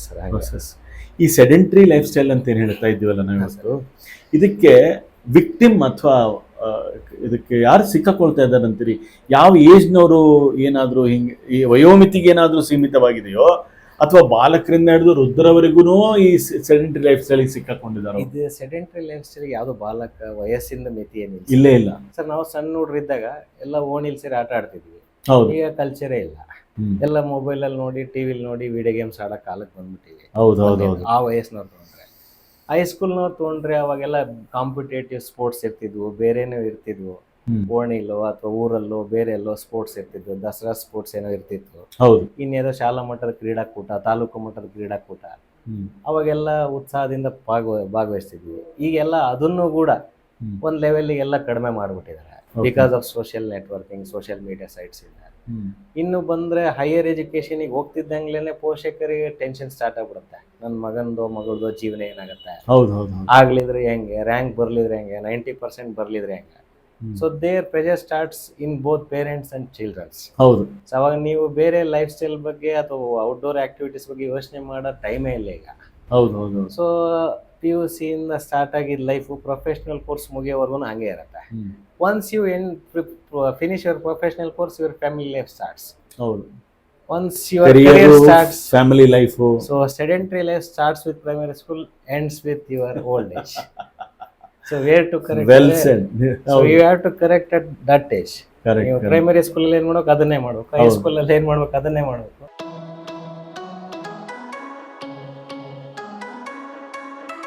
Sir ಹಾಗೆ. ಈ sedentary life style ಅಂತ ಏನು ಹೇಳ್ತಾ ಇದ್ದೀವಲ್ಲ ನಾವು ಇವತ್ತು, ಇದಕ್ಕೆ ವಿಕ್ಟಿಮ್ ಅಥವಾ ಇದಕ್ಕೆ ಯಾರು ಸಿಕ್ಕಾಕೊಳ್ತಾ ಇದ್ದಾರೆ ಅಂತೀರಿ? ಯಾವ ಏಜ್ನವರು ಏನಾದರೂ ಹಿಂಗೆ ಈ ವಯೋಮಿತಿಗೆ ಏನಾದರೂ ಸೀಮಿತವಾಗಿದೆಯೋ ಅಥವಾ ಬಾಲಕರಿಂದ ಹಿಡಿದು ವೃದ್ಧರವರೆಗೂ ಈ ಸೆಡೆಂಟ್ರಿ ಲೈಫ್ ಸ್ಟೈಲಿಗೆ ಸಿಕ್ಕಾಕೊಂಡಿದ್ದಾರೆ? ಇದು ಸೆಡೆಂಟ್ರಿ ಲೈಫ್ ಸ್ಟೈಲ್ ಯಾವುದು ಬಾಲಕ ವಯಸ್ಸಿಂದ ಮಿತಿ ಏನಿಲ್ಲ. ಇಲ್ಲೇ ಇಲ್ಲ ಸರ್. ನಾವು ಸಣ್ಣ ಹುಡುಗರಿದ್ದಾಗ ಎಲ್ಲ ಓಣಿಲ್ ಸೇರಿ ಆಟ ಆಡ್ತಿದ್ವಿ. ಹೌದು. ಈಗ ಕಲ್ಚರೇ ಇಲ್ಲ. ಎಲ್ಲ ಮೊಬೈಲ್ ಅಲ್ಲಿ ನೋಡಿ, ಟಿವಿಲಿ ನೋಡಿ, ವಿಡಿಯೋ ಗೇಮ್ಸ್ ಆಡೋ ಕಾಲಕ್ಕೆ ಬಂದ್ಬಿಟ್ಟಿವಿ. ಹೌದು ಹೌದು ಹೌದು. ಆ ವಯಸ್ಸಿನವ್ರು ತೊಗೊಂಡ್ರೆ, ಹೈಸ್ಕೂಲ್ನವ್ರು ತೊಗೊಂಡ್ರೆ ಅವಾಗೆಲ್ಲ ಕಾಂಪಿಟೇಟಿವ್ ಸ್ಪೋರ್ಟ್ಸ್ ಇರ್ತಿದ್ವು, ಬೇರೆನೂ ಇರ್ತಿದ್ವು. ಓಣಿಲೋ ಅಥವಾ ಊರಲ್ಲೋ ಬೇರೆ ಎಲ್ಲೋ ಸ್ಪೋರ್ಟ್ಸ್ ಇರ್ತಿದ್ವು. ದಸರಾ ಸ್ಪೋರ್ಟ್ಸ್ ಏನೋ ಇರ್ತಿತ್ತು. ಹೌದು. ಇನ್ನೇನೋ ಶಾಲಾ ಮಟ್ಟದ ಕ್ರೀಡಾಕೂಟ, ತಾಲೂಕು ಮಟ್ಟದ ಕ್ರೀಡಾಕೂಟ, ಅವಾಗೆಲ್ಲ ಉತ್ಸಾಹದಿಂದ ಭಾಗವಹಿಸ್ತಿದ್ವಿ. ಈಗೆಲ್ಲ ಅದನ್ನು ಕೂಡ ಒಂದ್ ಲೆವೆಲ್ಗೆಲ್ಲ ಕಡಿಮೆ ಮಾಡ್ಬಿಟ್ಟಿದ್ದಾರೆ because of social networking, social media sites ಇಂದ. ಇನ್ನು ಬಂದ್ರೆ ಹೈಯರ್ ಎಜುಕೇಶನ್ಗೆ ಹೋಗ್ತಿದ್ದಂಗ್ಲೇನೆ ಪೋಷಕರಿಗೆ ಟೆನ್ಷನ್ ಸ್ಟಾರ್ಟ್ ಆಗ್ಬಿಡುತ್ತೆ. ನನ್ನ ಮಗಂದು ಮಗಳದು ಜೀವನ ಏನಾಗುತ್ತೆ, ಆಗ್ಲಿದ್ರೆ ಹೆಂಗೆ, ರ್ಯಾಂಕ್ ಬರ್ಲಿದ್ರೆ ಹೆಂಗೆ, 90% ಬರ್ಲಿದ್ರೆ ಹೆಂಗೆ. So there pressure starts in both parents and childrens. ಹೌದು. ಸೊ ಅವಾಗ ನೀವು ಬೇರೆ ಲೈಫ್ ಸ್ಟೈಲ್ ಬಗ್ಗೆ ಅಥವಾ ಔಟ್ಡೋರ್ ಆಕ್ಟಿವಿಟೀಸ್ ಬಗ್ಗೆ ಯೋಚನೆ ಮಾಡೋ ಟೈಮೇ ಇಲ್ಲ ಈಗ. ಹೌದು ಹೌದು. ಸೊ PUC ಇಂದ ಸ್ಟಾರ್ಟ್ ಆಗಿದ್ದ ಲೈಫು ಪ್ರೊಫೆಷನಲ್ ಕೋರ್ಸ್ ಮುಗಿಯೋವರೆಗೂ ಹಂಗೆ ಇರುತ್ತೆ. Once you finish your professional course, your family life starts. ಹೌದು. Once your career starts, family life. So sedentary life starts with primary school, ends with your old age. So where to correct? Well said. So you have to correct at that age. Correct. ನೀವು primary ಸ್ಕೂಲಲ್ಲಿ ಏನು ಮಾಡ್ಬೇಕು ಅದನ್ನೇ ಮಾಡ್ಬೇಕು, high ಸ್ಕೂಲಲ್ಲಿ ಏನು ಮಾಡ್ಬೇಕು ಅದನ್ನೇ ಮಾಡ್ಬೇಕು.